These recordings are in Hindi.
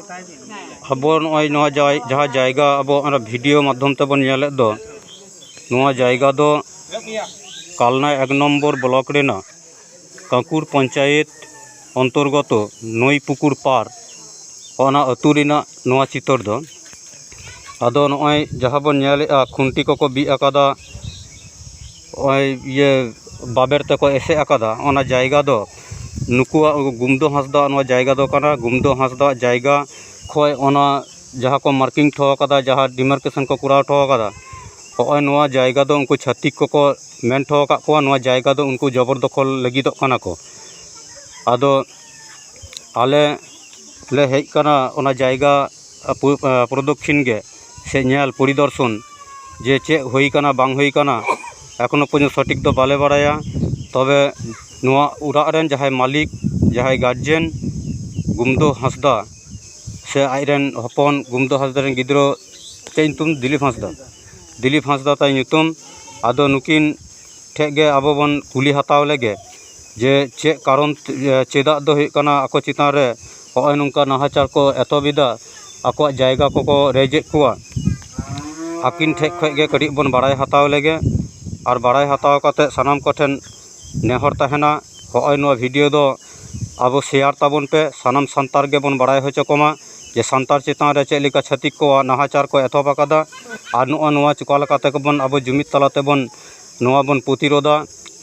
ᱟᱵᱚ ᱱᱚᱜᱼᱚᱭ ᱱᱚᱣᱟ ᱡᱟᱦᱟᱸ ᱡᱟᱭᱜᱟ ᱟᱵᱚ ᱚᱱᱟ ᱵᱷᱤᱰᱤᱭᱳ ᱢᱟᱫᱽᱫᱷᱚᱢ ᱛᱮᱵᱚᱱ ᱧᱮᱞᱮᱫ ᱫᱚ, ᱱᱚᱣᱟ ᱡᱟᱭᱜᱟ ᱫᱚ ᱠᱟᱞᱱᱟ 1 নম্বর ব্লক ᱨᱮᱱᱟᱜ কাঁকুর পঞ্চায়েত অন্তর্গত নই পুকুর পার ᱚᱱᱟ ᱟᱹᱛᱩ ᱨᱮᱱᱟᱜ ᱱᱚᱣᱟ ᱪᱤᱛᱟᱹᱨ ᱫᱚ ᱟᱫᱚ ᱱᱚᱜᱼᱚᱭ ᱡᱟᱦᱟᱸ ᱵᱚᱱ ᱧᱮᱞᱮᱜᱼᱟ ᱠᱷᱩᱱᱴᱤ ᱠᱚᱠᱚ ᱵᱤᱫ ᱟᱠᱟᱫᱟ, ᱱᱚᱜᱼᱚᱭ ᱵᱟᱵᱮᱨ ᱛᱮᱠᱚ ᱮᱥᱮᱫ ᱟᱠᱟᱫᱟ, ᱚᱱᱟ ᱡᱟᱭᱜᱟ ᱫᱚ ᱱᱩᱠᱩᱣᱟᱜ ᱜᱩᱢᱫᱚ ᱦᱟᱸᱥᱫᱟ ᱱᱚᱣᱟ ᱡᱟᱭᱜᱟ ᱫᱚ ᱠᱟᱱᱟ। ᱜᱩᱢᱫᱚ ᱦᱟᱸᱥᱫᱟ ᱡᱟᱭᱜᱟ ᱠᱷᱚᱡ ᱚᱱᱟ ᱡᱟᱦᱟᱸ ᱠᱚ ᱢᱟর্কিং ᱴᱷᱚ ᱟᱠᱟᱫᱟ, ᱡᱟᱦᱟᱸ ᱰᱤᱢᱟর্কেশন ᱠᱚ ᱠᱚᱨᱟᱣ ᱴᱷᱚ ᱟᱠᱟᱫᱟ, ᱱᱚᱜᱼᱚᱭ ᱱᱚᱣᱟ ᱡᱟᱭᱜᱟ ᱫᱚ ᱩᱱᱠᱩ ᱪᱷᱟᱹᱛᱤᱠ ᱠᱚᱠᱚ ᱢᱮᱱ ᱴᱷᱚ ᱟᱠᱟᱫ ᱠᱚᱣᱟ ᱱᱚᱣᱟ ᱡᱟᱭᱜᱟ ᱫᱚ ᱩᱱᱠᱩ ᱡᱚᱵᱚᱨᱫᱚᱠᱷᱚᱞ ᱞᱟᱹᱜᱤᱫᱚᱜ ᱠᱟᱱᱟ ᱠᱚ। ᱟᱫᱚ ᱟᱞᱮ ᱞᱮ ᱦᱮᱡ ᱠᱟᱱᱟ ᱚᱱᱟ ᱡᱟᱭᱜᱟ ᱯᱨᱚᱫᱚক্ষᱤᱱ ᱜᱮ ᱥᱮ ᱧᱮᱞ ᱯᱚরিদর্শন যে ᱪᱮᱫ ᱦᱩᱭ ᱠᱟᱱᱟ ᱵᱟᱝ ᱦᱩᱭ ᱠᱟᱱᱟ এখনো পর্যন্ত সঠিক ᱫᱚ ᱵᱟᱞᱮ ᱵᱟᱲᱟᱭᱟ। তবে ᱱᱚᱣᱟ ᱚᱲᱟᱜ ᱨᱮᱱ ᱡᱟᱦᱟᱸᱭ ᱢᱟলিᱠ, ᱡᱟᱦᱟᱸᱭ ᱜᱟᱨᱡᱮᱱ ᱜᱩᱢᱫᱚ ᱦᱟᱸᱥᱫᱟ ᱥᱮ ᱟᱡᱨᱮᱱ ᱦᱚᱯᱚᱱ ᱜᱩᱢᱫᱚ ᱦᱟᱸᱥᱫᱟ ᱨᱮᱱ ᱜᱤᱫᱽᱨᱟᱹ ᱪᱮᱫ ᱧᱩᱛᱩᱢ? ᱫᱤᱞᱤᱯ ᱦᱟᱸᱥᱫᱟ ᱛᱟᱭ ᱧᱩᱛᱩᱢ। ᱟᱫᱚ ᱱᱩᱠᱤᱱ ᱴᱷᱮᱡ ᱜᱮ ᱟᱵᱚ ᱵᱚᱱ ᱠᱩᱞᱤ ᱦᱟᱛᱟᱣ ᱞᱮᱜᱮ ᱡᱮ ᱪᱮᱫ ᱠᱟᱨᱚᱱ ᱪᱮᱫᱟᱜ ᱫᱚ ᱦᱩᱭᱩᱜ ᱠᱟᱱᱟ ᱟᱠᱚ ᱪᱮᱛᱟᱱ ᱨᱮ ᱱᱚᱜᱼᱚᱭ ᱱᱚᱝᱠᱟ ᱱᱟᱦᱟᱪᱟᱨ ᱠᱚ ᱮᱛᱚᱦᱚᱵᱮᱫᱟ, ᱟᱠᱚᱣᱟᱜ ᱡᱟᱭᱜᱟ ᱠᱚᱠᱚ ᱨᱮᱡᱮᱫ ᱠᱚᱣᱟ। ᱟᱹᱠᱤᱱ ᱴᱷᱮᱡ ᱠᱷᱚᱡ ᱜᱮ ᱠᱟᱹᱴᱤᱡ ᱵᱚᱱ ᱵᱟᱲᱟᱭ ᱦᱟᱛᱟᱣ ᱞᱮᱜᱮ। ᱟᱨ ᱵᱟᱲᱟᱭ ᱦᱟᱛᱟᱣ ᱠᱟᱛᱮᱫ ᱥᱟᱱᱟᱢ ᱠᱚᱴᱷᱮᱱ ᱱᱮᱦᱚᱨ ᱛᱟᱦᱮᱱᱟ ᱱᱚᱜᱼᱚᱭ ᱱᱚᱣᱟ ᱵᱷᱤᱰᱤᱭᱳ ᱫᱚ ᱟᱵᱚ শেয়ার ᱛᱟᱵᱚᱱ ᱯᱮ, ᱥᱟᱱᱟᱢ ᱥᱟᱱᱛᱟᱲ ᱜᱮᱵᱚᱱ ᱵᱟᱲᱟᱭ ᱦᱚᱪᱚ ᱠᱚᱢᱟ ᱡᱮ ᱥᱟᱱᱛᱟᱲ ᱪᱮᱛᱟᱱ ᱨᱮ ᱪᱮᱫ ᱞᱮᱠᱟ ᱪᱷᱟᱹᱛᱤᱠ ᱠᱚᱣᱟᱜ ᱱᱟᱦᱟᱪᱟᱨ ᱠᱚ ᱮᱛᱚᱦᱚᱵ ᱟᱠᱟᱫᱟ। ᱟᱨ ᱱᱚᱜᱼᱚᱭ ᱱᱚᱣᱟ ᱪᱚᱠᱟ ᱞᱮᱠᱟ ᱛᱮᱵᱚᱱ ᱟᱵᱚ ᱡᱩᱢᱤᱫ ᱛᱟᱞᱟ ᱛᱮᱵᱚᱱ ᱱᱚᱣᱟ ᱵᱚᱱ ᱯᱨᱚᱛᱤᱨᱳধᱟ,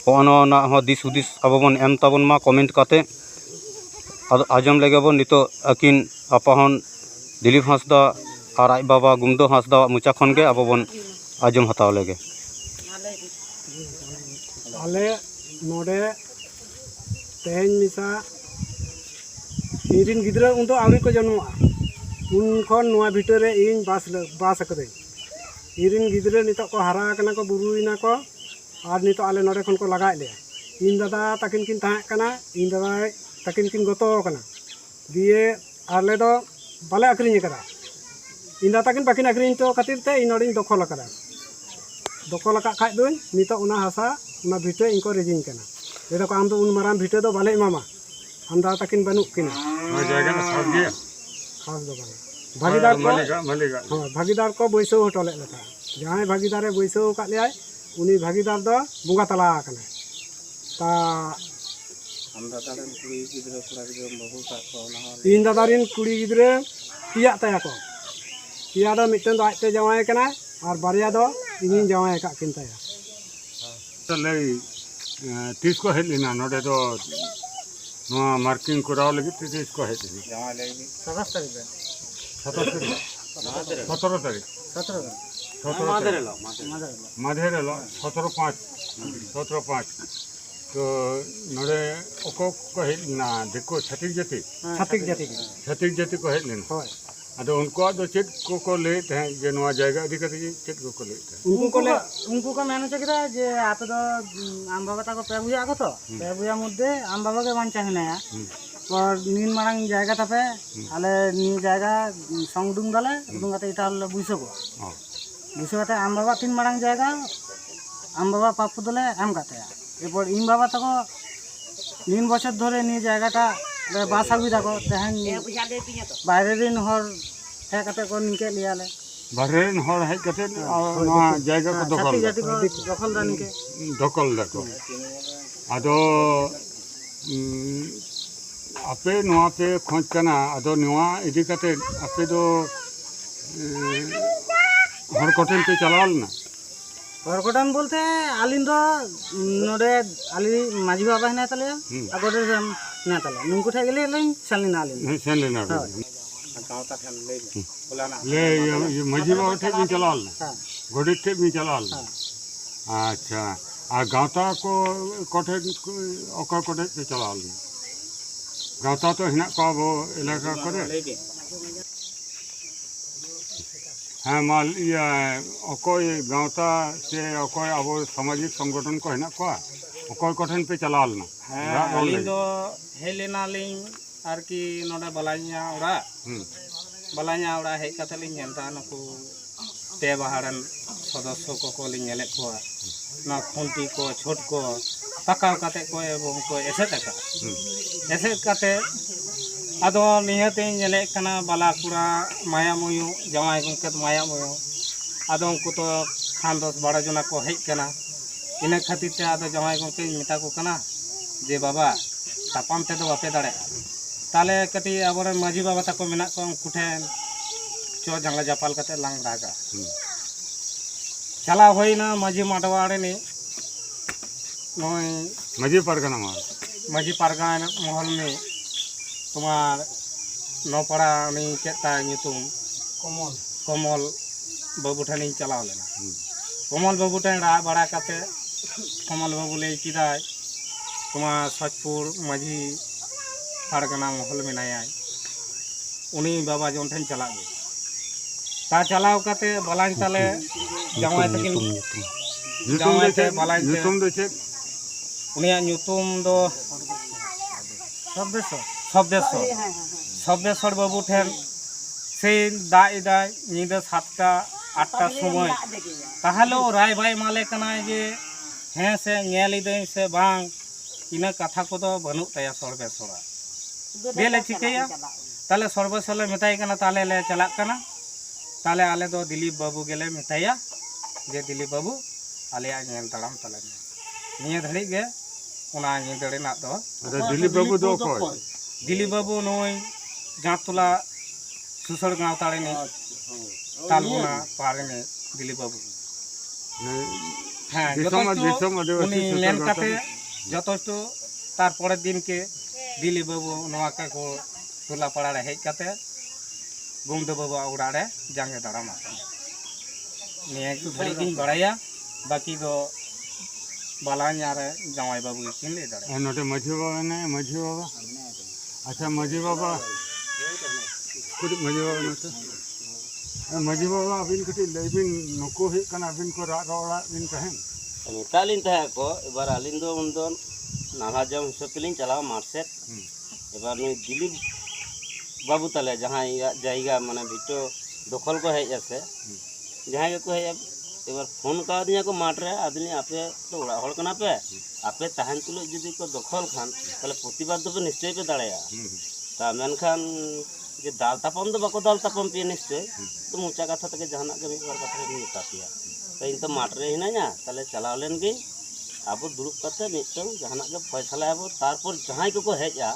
ᱱᱚᱜᱼᱚ ᱱᱚᱣᱟ ᱨᱮᱱᱟᱜ ᱦᱚᱸ ᱫᱤᱥ ᱦᱩᱫᱤᱥ ᱟᱵᱚ ᱵᱚᱱ ᱮᱢ ᱛᱟᱵᱚᱱ ᱢᱟ ᱠᱚᱢᱮᱱᱴ ᱠᱟᱛᱮ। ᱟᱫᱚ ᱟᱸᱡᱚᱢ ᱞᱮᱜᱮ ᱵᱚᱱ ᱱᱤᱛᱚᱜ ᱟᱹᱠᱤᱱ ᱟᱯᱟᱦᱚᱱ ᱫᱤᱞᱤᱯ ᱦᱟᱸᱥᱫᱟ ᱟᱨ ᱟᱡ ᱵᱟᱵᱟ ᱜᱩᱢᱫᱚ ᱦᱟᱸᱥᱫᱟᱣᱟᱜ ᱢᱚᱪᱟ ᱠᱷᱚᱱ ᱜᱮ ᱟᱵᱚ ᱵᱚᱱ ᱟᱸᱡᱚᱢ ᱦᱟᱛᱟᱣ ᱞᱮᱜᱮ। ᱟᱞᱮ ᱱᱚᱰᱮ ᱛᱮᱦᱮᱧ ᱢᱤᱥᱟ ᱤᱧᱨᱮᱱ ᱜᱤᱫᱽᱨᱟᱹ ᱩᱱ ᱫᱚ ᱟᱹᱣᱨᱤ ᱠᱚ ᱡᱚᱱᱢᱚᱜᱼᱟ, ᱩᱱ ᱠᱷᱚᱱ ᱱᱚᱣᱟ ᱵᱷᱤᱴᱟᱹᱨᱮ ᱤᱧ ᱵᱟᱥ ᱟᱠᱟᱫᱟᱹᱧ। ᱤᱧᱨᱮᱱ ᱜᱤᱫᱽᱨᱟᱹ ᱱᱤᱛᱚᱜ ᱠᱚ ᱦᱟᱨᱟ ᱟᱠᱟᱱᱟ ᱠᱚ, ᱵᱩᱨᱩᱭᱮᱱᱟ ᱠᱚ, ᱟᱨ ᱱᱤᱛᱚᱜ ᱟᱞᱮ ᱱᱚᱰᱮ ᱠᱷᱚᱱ ᱠᱚ ᱞᱟᱜᱟᱭᱮᱫ ᱞᱮᱭᱟ। ᱤᱧ ᱫᱟᱫᱟ ᱛᱟᱹᱠᱤᱱ ᱠᱤᱱ ᱛᱟᱦᱮᱸ ᱠᱟᱱᱟ, ᱤᱧ ᱫᱟᱫᱟ ᱛᱟᱹᱠᱤᱱ ᱠᱤᱱ ᱜᱚᱛᱚ ᱟᱠᱟᱱᱟ, ᱫᱤᱭᱮ ᱟᱞᱮ ᱫᱚ ᱵᱟᱞᱮ ᱟᱹᱠᱷᱨᱤᱧ ᱟᱠᱟᱫᱟ। ᱤᱧ ᱫᱟᱫᱟ ᱛᱟᱹᱠᱤᱱ ᱵᱟᱹᱠᱤᱱ ᱟᱹᱠᱷᱨᱤᱧ ᱦᱚᱪᱚ ᱠᱷᱟᱹᱛᱤᱨ ᱛᱮ ᱤᱧ ᱱᱚᱰᱮᱧ ᱫᱚᱠᱷᱚᱞ ᱟᱠᱟᱫᱟ। দখল আকাদ খাই দুই নিতক ওনা হাসা ওনা ভিটে ইনকো রেজিং কানা লেদᱟ को आम दो उन माराम ভিটে दो बाले इमामा हम दा तकिन बानुक किना ᱱᱚᱣᱟ ᱡᱟᱭᱜᱟ ᱫᱚ ᱥᱟᱵ ᱜᱮᱭᱟ खास दो बाना भागीदार को बैसो हटले लेता जहां भागीदारे बैसो का ले उनी भागीदार दो बुंगा तला कना ता हम दादारेन कुड़ी गिदरे कोड़ा गिदरे बहु का को ना तीन दादारेन कुड़ी गिदरे पिया ताया को पिया दो मिटन दो आते जवाय कना और बारिया दो इनिन जवाय का किन ताया ᱞᱟᱹᱭ ᱛᱤᱥ ᱠᱚ ᱦᱮᱡ ᱞᱮᱱᱟ ᱱᱚᱰᱮ ᱫᱚ ᱱᱚᱣᱟ ᱢᱟᱨᱠᱤᱝ ᱠᱚᱨᱟᱣ ᱞᱟᱹᱜᱤᱫ ᱛᱮ ᱛᱤᱥ ᱠᱚ ᱦᱮᱡ ᱞᱮᱱᱟ जवाय लेगी 27 तारीख में 17 तारीख 17 माधेर 17/5 तो नोड़े ओको को हेज लेना देखो छत्तीस जाति को हेज लेना अदो उनको दो चेक को लेते हैं जे नवा जायगा इदी कते चेक को लेते हैं उनको को मैंने चेकदा जे आप तो आम बाबा ता को पेबुया को तो पेबुया मध्य आम बाबा के वांचा हिनाया और नीन मारांग जायगा तापे आले नी जायगा संगडुंग दाले दुंग काते इटा बुइसो को बुइसो काते आम बाबा तीन मारांग जायगा आम बाबा पापु दले आम काते एरपर इन बाबा तको 3 বছর ধরে নি জায়গাটা বাস আগুইদা को तेहन বাইরে দিন হর হে কাতে को निके लियाले बाहरे हर हेज कते नवा जायगा को दखल दखल दा निके दखल दाको आदो आपे नवा पे खोज कना आदो नवा इदी कते आपे दो हर कोटेन पे चलाल ना हरकोटान बोलते आलिन दो नोडे आली माझी बाबा हिना तले अगोडे ना तले नुंकु ठे गेले लाइन सलिना आलिन सलिना गांवता ठन ले ये माझी बाबा ठे भी चलाल ना गोडे ठे भी चलाल अच्छा आ गांवता को कोठे ओका कोठे पे चलाल गांवता तो हिना को वो इलाका करे हाँ माल या अकोय गांवता से अकोय अब सामाजिक संगठन को है ना को अकोय कठन पे चलाल ना हाँ अलिन दो हेलेना लिंग आर की नोडे बलाइया उड़ा हे कथे लिंग नेलता नको ते बाहरन सदस्य को लिंग नेले को ना खुंटी को छोट को पकाव काते को एवं को एसेट काते ᱟᱫᱚ ᱱᱤᱦᱟᱹᱛᱤᱧ ᱧᱮᱞᱮᱫ ᱠᱟᱱᱟ ᱵᱟᱞᱟ ᱠᱩᱲᱟ ᱢᱟᱭᱟᱢ ᱦᱩᱭᱩᱜ ᱡᱟᱶᱟᱭ ᱜᱚᱢᱠᱮ ᱢᱟᱭᱟᱢ ᱦᱩᱭᱩᱜ ᱟᱫᱚ ᱩᱱᱠᱩ ᱛᱚ ᱠᱷᱟᱱ 10-12 ᱡᱚᱱᱟ ᱠᱚ ᱦᱮᱡ ᱠᱟᱱᱟ ᱤᱱᱟᱹ ᱠᱷᱟᱹᱛᱤᱨ ᱛᱮ ᱟᱫᱚ ᱡᱟᱶᱟᱭ ᱜᱚᱢᱠᱮᱧ ᱢᱮᱛᱟ ᱠᱚ ᱠᱟᱱᱟ ᱡᱮ ᱵᱟᱵᱟ ᱛᱟᱯᱟᱢ ᱛᱮᱫᱚ ᱵᱟᱯᱮ ᱫᱟᱲᱮᱭᱟᱜᱼᱟ ᱛᱟᱦᱚᱞᱮ ᱠᱟᱹᱴᱤᱡ ᱟᱵᱚᱨᱮᱱ ᱢᱟᱺᱡᱷᱤ ᱵᱟᱵᱟ ᱛᱟᱠᱚ ᱢᱮᱱᱟᱜ ᱠᱚᱣᱟ ᱩᱱᱠᱩ ᱴᱷᱮᱱ ᱪᱚ ᱡᱟᱸᱜᱟ ᱡᱟᱯᱟᱞ ᱠᱟᱛᱮ ᱞᱟᱝ ᱨᱟᱜᱟ ᱪᱟᱞᱟᱣ ᱦᱩᱭᱱᱟ ᱢᱟᱺᱡᱷᱤ ᱢᱟᱰᱣᱟ ᱨᱤᱱᱤᱡ ᱱᱚᱜᱼᱚᱭ मजी परगना मार ᱢᱟᱺᱡᱷᱤ ᱯᱟᱨᱜᱟᱱᱟ ᱢᱚᱦᱚᱞ ᱨᱤᱱᱤᱡ তোমার নপাড়া উনি ᱪᱮᱫ তার ᱧᱩᱛᱩᱢ কমল বাবু ঠানিᱧ চালাও লেনা কমল বাবু ঠান রাগ বাড়া কাতে কমল বাবু ᱞᱟᱹᱭ ᱠᱮᱫᱟᱭ তোমার সচপুর মাঝি পারগানা মহল মেনায়াই উনি বাবা জন ঠান চালাও গে তা চালাও কাতে বালাñ তালে জামাই তাকিন জামাই তে বালাñ তে ᱧᱩᱛᱩᱢ ᱫᱚ ᱪᱮᱫ উনিয়ার ᱧᱩᱛᱩᱢ ᱫᱚ সব্দেশ্বর বাবু ঠেন সেই দাগ এদায় নিদা 7টা-8টার সময় তাহলেও রায় ভাই মালে কানায় যে হ্যাঁ সে ᱧᱮᱞ ᱤᱫᱟᱹᱧ ᱥᱮ ᱵᱟᱝ ᱤᱱᱟᱹ ᱠᱟᱛᱷᱟ ᱠᱚᱫᱚ ᱵᱟᱹᱱᱩᱜ ᱛᱟᱭᱟ ᱥᱚᱨᱵᱮᱥᱥᱚᱨᱟ ᱜᱮᱞᱮ ᱪᱤᱠᱟᱹᱭᱟ ᱛᱟᱦᱞᱮ ᱥᱚᱨᱵᱮᱥᱥᱚᱨ ᱞᱮ ᱢᱮᱛᱟᱭ ᱠᱟᱱᱟ ᱛᱟᱦᱞᱮ ᱞᱮ ᱪᱟᱞᱟᱜ ᱠᱟᱱᱟ ᱛᱟᱦᱞᱮ ᱟᱞᱮ ᱫᱚ ᱫᱤᱞᱤᱯ ᱵᱟᱵᱩ ᱜᱮᱞᱮ ᱢᱮᱛᱟᱭᱟ ᱡᱮ ᱫᱤᱞᱤᱯ ᱵᱟᱵᱩ ᱟᱞᱮᱭᱟᱜ ᱧᱮᱞ ᱛᱟᱲᱟᱢ ᱛᱟᱞᱮ ᱢᱮ ᱱᱤᱭᱟᱹ ᱫᱷᱟᱹᱨᱤᱡ ᱜᱮ ᱚᱱᱟ ᱧᱤᱫᱟᱹ ᱨᱮᱱᱟᱜ ᱫᱚ दिलीप बाबू दो कोई दिलीप बाबू नई गाँतला सुसड़ गाँवता तालबोना पारे दिलीप बाबू हाँ जथेष्ट तारपर दिन के दिलीप बाबू को टोला पाड़ा हेज करते गुमदो बाबू ओड़ा जांगे दाड़ाम निया घड़ी बड़ाया बाकी दो बालाñ और जावाई बाबू किन ले दाड़े नोटे मजी बाबा ने मजी बाबा अच्छा मजी बाबा कुछ मजी बाबा नोटे मजी बाबा अबिन कटी लेबिन नुको हे कना अबिन को रोड़ा बिन कहें मेतालिन तहे को एबार आलिन दो उन दो नाला जम हिसाब तेलिन चलाव मार्सेट एबार नुई दिलीप बाबू तले जहां जायगा माने भिटो दखल को हेज आसे जहां को हेज एबार फोन का दिया को माठ रे आदमी आपे तो ओड़ा हड़ कना पे आपे तहन तुलो जदि को दखल खान ताले प्रतिबाद दो निश्चय पे दाड़ाया ता मेनखान जे दाल तापम दो बाको दाल तापम पे निश्चय तो मुचा कथा तके जहाना के मी बार कथा नि तापिया तो इन तो माठ रे हिनाया ताले चलाव लेन गे अब दुरुप करते मिटन जहाना के फैसला अब तारपर जहां को हेजा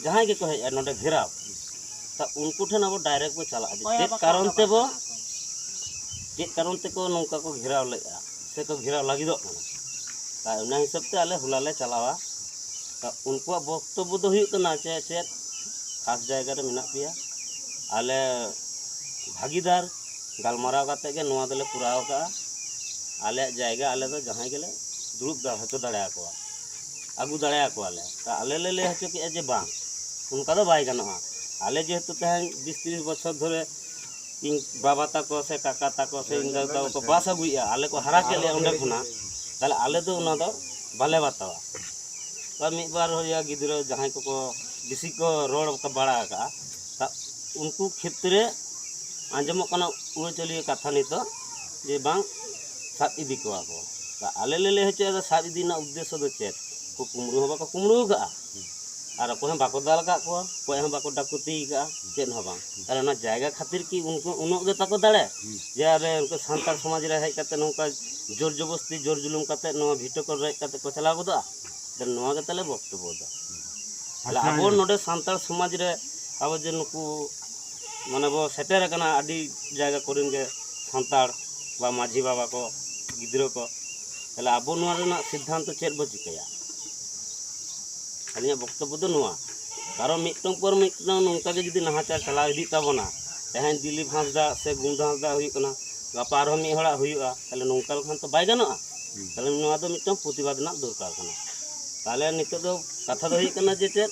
जहां के को हेजा नोडे घेराव ता उनको ठन अब डायरेक्ट को चला चेक कारण ते बो चेक कारण ते को नौका को घेराव लेया से को घेराव लागिदो ता उना हिसाब ते आले हुला ले चलावा ता उनको वक्तव्य दो हुई कना चे खास जायगा रे मेना पिया आले भागीदार गालमाराव काते के नोआ दले पुराव का आले जायगा आले तो जहां गेले दुरुप दा हचो दाड़े आकोआ आगु दाड़े आकोआले ता आले ले हचो के जे बांग उनका दो बाय गानोआ आले जेहेतु तहन 20-30 बछर धरे इन बाबा ताको से काका ताको से इन दादा को बास अगुइया आले को हरा के ले ओंडे खुना ताले आले दो उना दो बाले बातावा तो मिद बार होया गिदरो जहां को बेसी को रोड का बड़ा का ता उनको क्षेत्रे आंजमो कना उड़चलिए कथा नितो जे बांग साब इदी को आको ता आले ले हचे साब इदी ना उद्देश्य दो चेत को कुमरू हबा को कुमरू गा और कोहे बाको दाल का को कोहे बाको डाकुती का चेन हबा ताले ना जायगा खातिर की उनको उनो दे ताको दाड़े जे अरे उनको सांतार समाज रे हेज कते नोका जोर जबरदस्ती जोर जुलुम कते नो भिटो को रे कते को चला गोदा देन नोआ के तले वक्तव्य दा अला अब नोडे सांतार समाज रे अब जे नुकु माने बो सेटेर कना आदि जायगा करिन के सांतार बा माझी बाबा को गिद्रो को तले अब नोआ रेना सिद्धांत चेत बो चिकया अलिया वक्तव्य दो नोआ कारण मिटन पर मिटन नोंका के जदि नहाचार चला इदी ताबोना तहन दिलीप हांसदा से गुंडा हांसदा हुई कना गपार हम मी हड़ा हुईआ तले नोंका खान तो बाय गानोआ तले नोआ दो मिटन प्रतिबाद ना दरकार कना ताले नितो दो कथा दो हुई कना जे चेत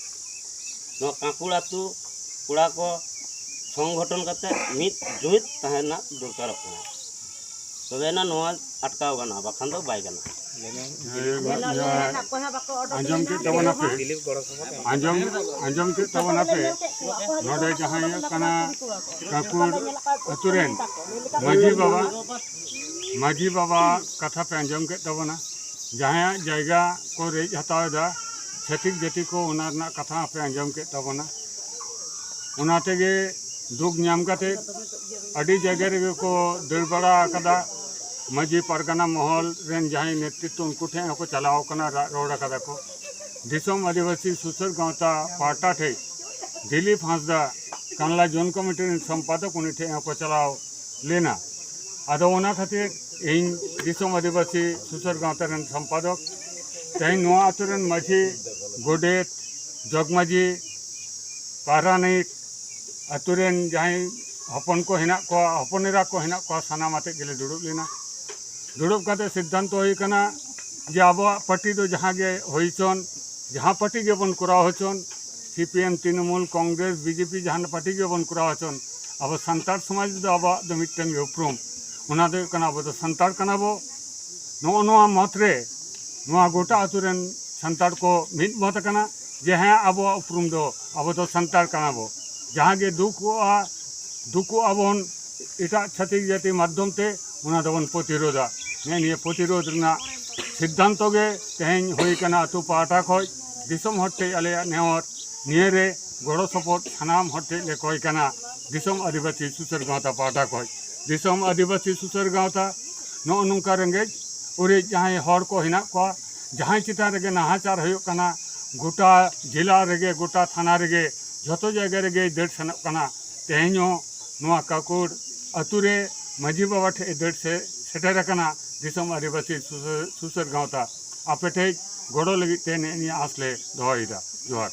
नो काकुड़ आतु कुड़ा को संगठन करते मित जुमित तहना दरकार कना तबे ना नोआ अटकाव गाना बाखान दो बाय गाना आंजम के तबना पे आंजम के तबना पे नोडे जहां कना काकुड़ अतुरेन माझी बाबा कथा पे आंजम के तबना जहां जायगा को रेज हतावेदा छतिक जति को उना कथा पे आंजम के तबना ᱚᱱᱟ ᱛᱮᱜᱮ ᱫᱩᱠ ᱧᱟᱢ ᱠᱟᱛᱮ ᱟᱹᱰᱤ ᱡᱟᱭᱜᱟ ᱨᱮᱜᱮ ᱠᱚ ᱫᱟᱹᱲ ᱵᱟᱲᱟ ᱟᱠᱟᱫᱟ ᱢᱟᱹᱡᱷᱤ ᱯᱟᱨᱜᱟᱱᱟ ᱢᱚᱦᱚᱞ ᱨᱮᱱ ᱡᱟᱦᱟᱸᱭ ᱱᱮᱛᱨᱤᱛᱛᱚ ᱩᱱᱠᱩ ᱴᱷᱮᱱ ᱦᱚᱸᱠᱚ ᱪᱟᱞᱟᱣ ᱟᱠᱟᱱᱟ ᱨᱚᱲ ᱟᱠᱟᱫᱟ ᱠᱚ दिसोम आदिवासी सुसर गाँवता पार्टा ठे दिलीप हांसदा कांडला जोन कमिटी संपादक उन्हीं ठे को चलाव लेना आदो ओना खातिर इन दिसोम आदिवासी सुसर गाँवता रन संपादक तेहन नोआ आतुरन माझी गोडेत जगमाजी पारानिक आतुरन जहां हपन को हेना को हपनेरा को हेना को सानामाते गेले दुड़ुब लेना दुड़ुब काते सिद्धांत होई कना जे आबो पार्टी दो जहां गे होइचन जहाँ पार्टी के बन कराव होचन सीपीएम तृणमूल कांग्रेस बीजेपी जहाँ पार्टी के बन कराव होचन अब संतार समाज दो अब दो मिटन उपरूम ओना दो कना अब दो संतार कना बो नोआ मतरे नोआ गोटा आतुरन संतार को मिट मत कना जे हाँ अब उपरूम दो अब दो संतार कना बो जहाँ के दुख अबन एटा छाती जाति माध्यम ते ओना दबन प्रतिरोधा ने प्रतिरोध रना सिद्धांत गे तेहन होई कना अतु पाटा खय दिसम हटे आले नेवर नियरे गड़ो सपोर्ट सानाम हटे ले कय कना दिसम आदिवासी सुसर गाँवता पाटा खय दिसम आदिवासी सुसर गाँवता नो नोंका रेंगेज उरे जहां हर को हेना को जहां चिता रेगे नाहाचार होयो कना गोटा जिला रेगे गोटा थाना रेगे जतो जगह रेगे देड़ सनक कना तेहनो नोआ काकुर अतुरे माजी बाबा ठे देड़ से सेटर कना दिसम आदिवासी सुसर गाँवता आपे ठे गड़ो लगी तेन आसले दोहईदा जोहार।